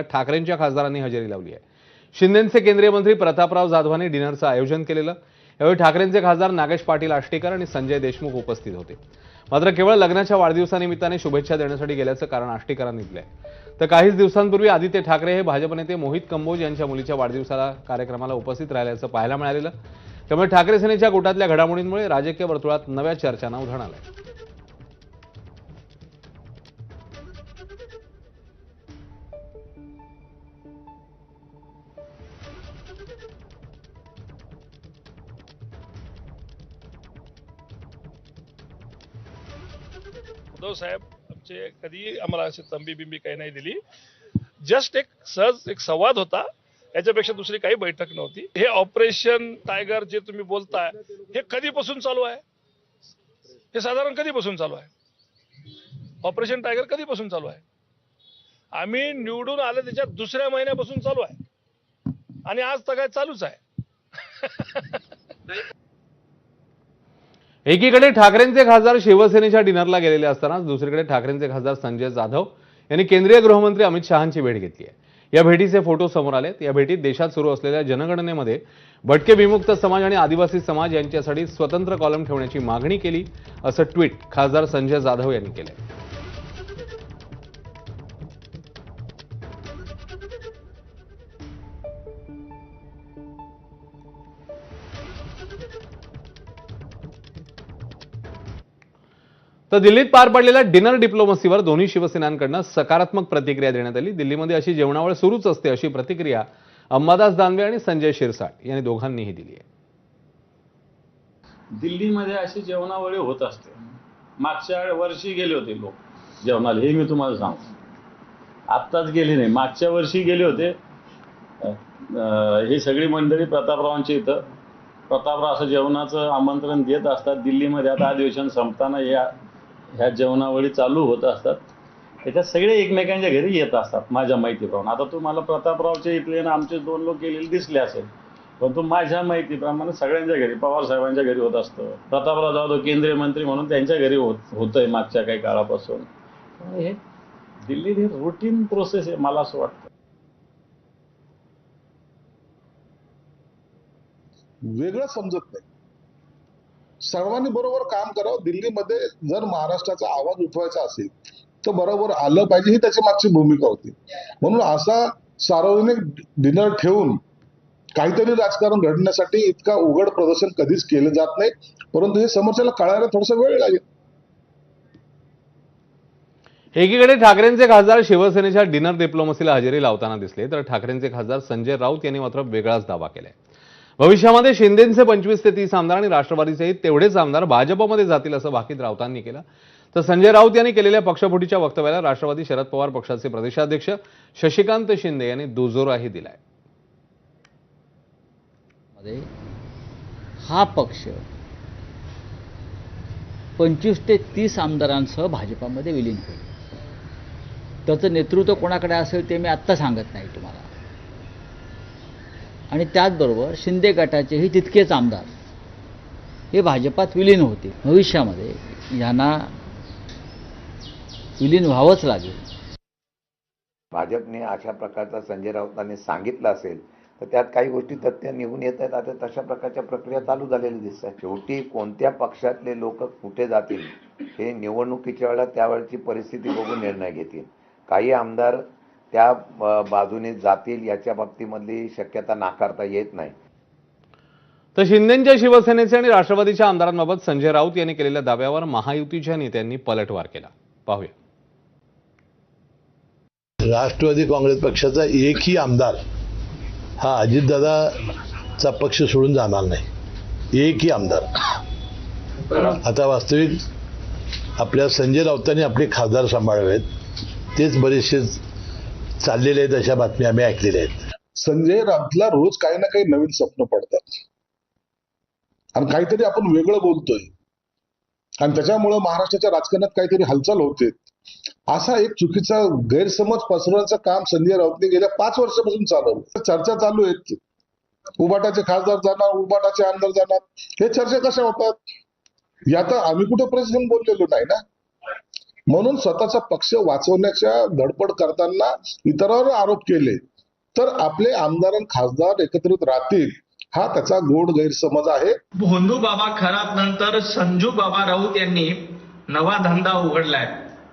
ठाकरेंच्या खासदारांनी हजेरी लावली आहे। शिंदेचे केंद्रीय मंत्री प्रतापराव जाधवांनी डिनरचं आयोजन केलेलं। यावेळी ठाकरेंचे खासदार नागेश पाटील आष्टीकर आणि संजय देशमुख उपस्थित होते। मात्र केवळ लग्नाच्या वाढदिवसानिमित्ताने शुभेच्छा देण्यासाठी गेल्याचं कारण आष्टीकरांनी दिलंय। तर काहीच दिवसांपूर्वी आदित्य ठाकरे हे भाजप नेते मोहित कंबोज यांच्या मुलीच्या वाढदिवसाला कार्यक्रमाला उपस्थित राहिल्याचं पाहायला मिळालेलं। त्यामुळे ठाकरे सेनेच्या गोटातल्या घडामोडींमुळे राजकीय वर्तुळात नव्या चर्चांना उधाण आलंय। उद्धव साहेब आमचे कधी आम्हाला अशी तंबी बिंबी काही नाही दिली। जस्ट एक सहज एक संवाद होता, याच्यापेक्षा दुसरी काही बैठक नव्हती। हे ऑपरेशन टायगर जे तुम्ही बोलताय हे कधीपासून चालू आहे? हे साधारण कधीपासून चालू आहे? ऑपरेशन टायगर कधीपासून चालू आहे? आम्ही निवडून आले त्याच्या दुसऱ्या महिन्यापासून चालू आहे आणि आज तर काय चालूच आहे। एकीकडे ठाकरेंचे खासदार शिवसेनेच्या डिनरला गेलेले असतानाच दुसरीकडे ठाकरेंचे खासदार संजय जाधव यांनी केंद्रीय गृहमंत्री अमित शहांची भेट घेतली आहे। या भेटीचे फोटो समोर आलेत। या भेटीत देशात सुरू असलेल्या जनगणनेमध्ये भटके विमुक्त समाज आणि आदिवासी समाज यांच्यासाठी स्वतंत्र कॉलम ठेवण्याची मागणी केली, असं ट्विट खासदार संजय जाधव यांनी केलंय। तर दिल्लीत पार पडलेल्या डिनर डिप्लोमसीवर दोन्ही शिवसेनांकडून सकारात्मक प्रतिक्रिया देण्यात आली। दिल्लीमध्ये अशी जेवणावळ सुरूच असते, अशी प्रतिक्रिया अंबादास दानवे आणि संजय शिरसाट यांनी दोघांनीही दिली आहे। दिल्लीमध्ये अशी जेवणावळी होत असते। मागच्या वर्षी गेले होते लोक जेवणाला, हे मी तुम्हाला सांगतो। आत्ताच गेले नाही, मागच्या वर्षी गेले होते। ही सगळी मंडळी प्रतापरावांची इथं प्रतापराव असं जेवणाचं आमंत्रण देत असतात। दिल्लीमध्ये आता अधिवेशन संपताना ह्या जेवणावळी चालू होत असतात। त्याच्यात सगळे एकमेकांच्या घरी येत असतात माझ्या माहितीप्रमाणे। आता तुम्हाला प्रतापरावच्या इथले आणि आमचे दोन लोक गेलेले दिसले असेल, परंतु माझ्या माहितीप्रमाणे सगळ्यांच्या घरी, पवार साहेबांच्या घरी होत असतं। प्रतापराव जाधव केंद्रीय मंत्री म्हणून त्यांच्या घरी होतंय मागच्या काही काळापासून। हे दिल्लीत हे रुटीन प्रोसेस आहे मला असं वाटतं। वेगळं समजत नाही। सर्वांनी बरोबर काम करावं। दिल्लीमध्ये जर महाराष्ट्राचा आवाज उठवायचा असेल तर बरोबर आलं पाहिजे, ही त्याची मागची भूमिका होती। म्हणून असा सार्वजनिक डिनर ठेवून काहीतरी राजकारण घडण्यासाठी इतका उघड प्रदर्शन कधीच केलं जात नाही, परंतु हे समोरच्याला कळायला थोडासा वेळ लागेल। एकीकडे ठाकरेंचे खासदार शिवसेनेच्या डिनर डिप्लोमसीला हजेरी लावताना दिसले, तर ठाकरेंचे खासदार संजय राऊत यांनी मात्र वेगळाच दावा केलाय। भविष्यामध्ये शिंदेचे 25 ते 30 आमदार आणि राष्ट्रवादीचे तेवढेच आमदार भाजपमध्ये जातील असं भाकीत राऊतांनी केलं। तर संजय राऊत यांनी केलेल्या पक्षफुटीच्या वक्तव्याला राष्ट्रवादी शरद पवार पक्षाचे प्रदेशाध्यक्ष शशिकांत शिंदे यांनी दुजोराही दिलाय। हा पक्ष 25 ते 30 आमदारांसह भाजपामध्ये विलीन होईल। त्याचं नेतृत्व कोणाकडे असेल ते मी आत्ता सांगत नाही तुम्हाला। आणि त्याचबरोबर शिंदे गटाचेही तितकेच आमदार हे भाजपात विलीन होतील। भविष्यामध्ये यांना विलीन व्हावंच लागेल। भाजपने अशा प्रकारचा संजय राऊतांनी सांगितलं असेल तर त्यात काही गोष्टी तथ्य निघून येत आहेत। आता तशा प्रकारच्या प्रक्रिया चालू झालेल्या दिसतात। शेवटी कोणत्या पक्षातले लोक कुठे जातील हे निवडणुकीच्या वेळेला त्यावेळची परिस्थिती बघून निर्णय घेतील। काही आमदार त्या बाजूने जातील याच्या बाबतीमधली शक्यता नाकारता येत नाही। तर शिंदेच्या शिवसेनेचे आणि राष्ट्रवादीच्या आमदारांबाबत संजय राऊत यांनी केलेल्या दाव्यावर महायुतीच्या नेत्यांनी पलटवार केला। पाहूया। राष्ट्रवादी काँग्रेस पक्षाचा एकही आमदार हा अजितदादाचा पक्ष सोडून जाणार नाही, एकही आमदार। आता वास्तविक आपल्या संजय राऊतांनी आपले खासदार सांभाळावेत, तेच बरेचसे चाललेले आहेत, अशा बातम्या आम्ही ऐकलेल्या आहेत। संजय राऊतला रोज काही ना काही नवीन स्वप्न पडतात आणि काहीतरी आपण वेगळं बोलतोय आणि त्याच्यामुळे महाराष्ट्राच्या राजकारणात काहीतरी हालचाल होते, असा एक चुकीचा गैरसमज पसरवण्याचं काम संजय राऊतने गेल्या 5 वर्षापासून चालवलं। चर्चा चालू आहेत, उबाटाचे खासदार जाणार, उबाटाचे आमदार जाणार, हे चर्चा कशा होतात? यात आम्ही कुठे प्रेस घेऊन बोललेलो नाही ना। म्हणून स्वतःचा पक्ष वाचवण्याच्या धडपड करताना इतरांवर आरोप केले तर आपले आमदार आणि खासदार एकत्रित राहतील हा त्याचा गोड गैरसमज आहे. भोंदू बाबा खरात नंतर संजू बाबा राऊत यांनी नवा धंदा उघडलाय.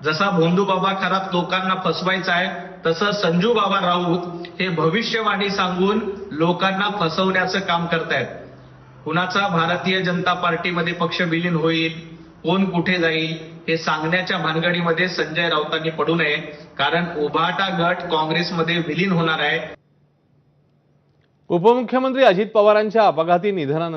जसा भोंदू बाबा खरात लोकांना फसवायचा आहे तसं संजू बाबा राऊत हे भविष्यवाणी सांगून लोकांना फसवण्याचं काम करतायत. कुणाचा भारतीय जनता पार्टीमध्ये पक्ष विलीन होईल, कोण कुठे जाईल हे सांगण्याच्या भानगडीमध्ये संजय राऊतांनी पडू नये, कारण उभाटा गट काँग्रेसमध्ये विलीन होणार आहे. उपमुख्यमंत्री अजित पवारांच्या अपघाती निधनानंतर